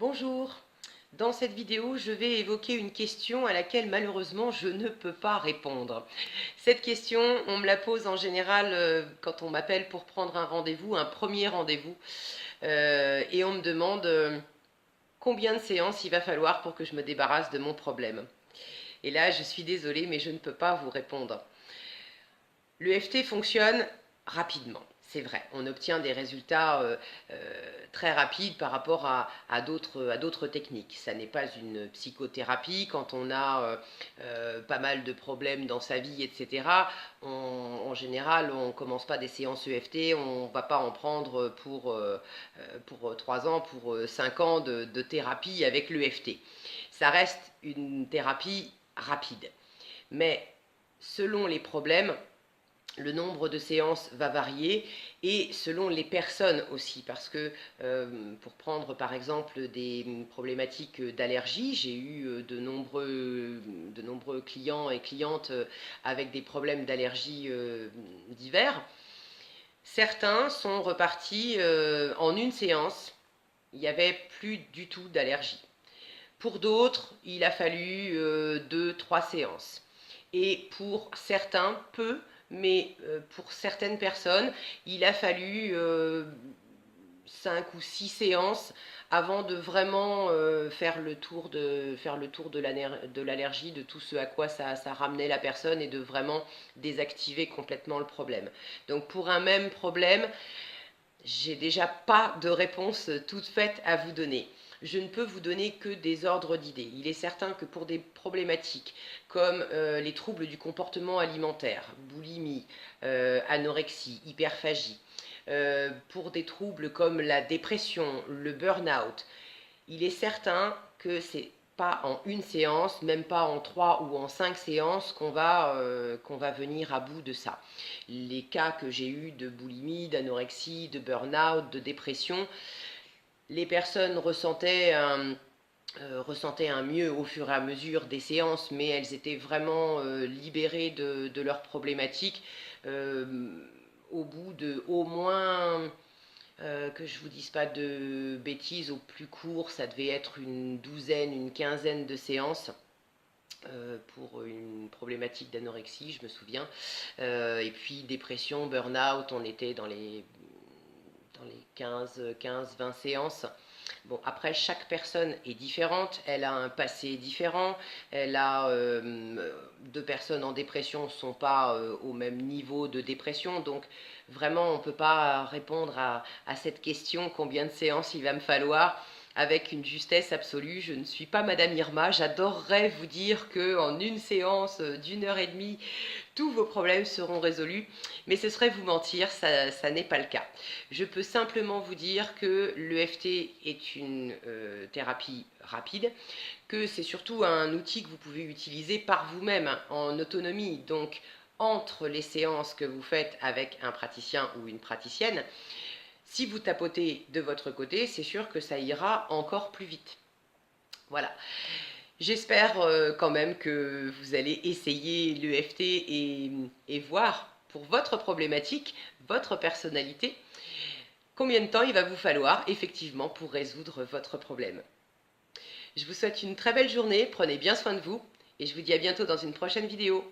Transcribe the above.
Bonjour, dans cette vidéo je vais évoquer une question à laquelle malheureusement je ne peux pas répondre. Cette question on me la pose en général quand on m'appelle pour prendre un rendez-vous, un premier rendez-vous, et on me demande combien de séances il va falloir pour que je me débarrasse de mon problème. Et là je suis désolée mais je ne peux pas vous répondre. L'EFT fonctionne rapidement, c'est vrai. On obtient des résultats très rapides par rapport à d'autres techniques. Ça n'est pas une psychothérapie. Quand on a pas mal de problèmes dans sa vie, etc., en général, on ne commence pas des séances EFT, on ne va pas en prendre pour 3 ans, pour 5 ans de thérapie avec l'EFT. Ça reste une thérapie rapide. Mais selon les problèmes, le nombre de séances va varier et selon les personnes aussi, parce que pour prendre par exemple des problématiques d'allergie, j'ai eu de nombreux clients et clientes avec des problèmes d'allergie divers. Certains sont repartis en une séance, il n'y avait plus du tout d'allergie. Pour d'autres, il a fallu 2, 3 séances. Et pour certains, peu, mais pour certaines personnes, il a fallu 5 ou 6 séances avant de vraiment faire le tour de l'allergie, de tout ce à quoi ça ramenait la personne et de vraiment désactiver complètement le problème. Donc pour un même problème, j'ai déjà pas de réponse toute faite à vous donner. Je ne peux vous donner que des ordres d'idées. Il est certain que pour des problématiques comme les troubles du comportement alimentaire, boulimie, anorexie, hyperphagie, pour des troubles comme la dépression, le burn-out, il est certain que c'est pas en une séance, même pas en 3 ou en 5 séances qu'on va venir à bout de ça. Les cas que j'ai eus de boulimie, d'anorexie, de burn-out, de dépression, les personnes ressentaient un mieux au fur et à mesure des séances, mais elles étaient vraiment libérées de leurs problématiques au bout de au moins que je vous dise pas de bêtises, au plus court, ça devait être une douzaine, une quinzaine de séances pour une problématique d'anorexie, je me souviens. Et puis dépression, burn-out, on était dans les 15-20 séances. Bon, après, chaque personne est différente, elle a un passé différent, elle a deux personnes en dépression ne sont pas au même niveau de dépression, donc vraiment on ne peut pas répondre à cette question combien de séances il va me falloir avec une justesse absolue. Je ne suis pas Madame Irma, j'adorerais vous dire qu'en une séance d'1 heure et demie, tous vos problèmes seront résolus, mais ce serait vous mentir, ça n'est pas le cas. Je peux simplement vous dire que l'EFT est une thérapie rapide, que c'est surtout un outil que vous pouvez utiliser par vous-même en autonomie, donc entre les séances que vous faites avec un praticien ou une praticienne. Si vous tapotez de votre côté, c'est sûr que ça ira encore plus vite. Voilà. J'espère quand même que vous allez essayer l'EFT et voir pour votre problématique, votre personnalité, combien de temps il va vous falloir effectivement pour résoudre votre problème. Je vous souhaite une très belle journée, prenez bien soin de vous et je vous dis à bientôt dans une prochaine vidéo.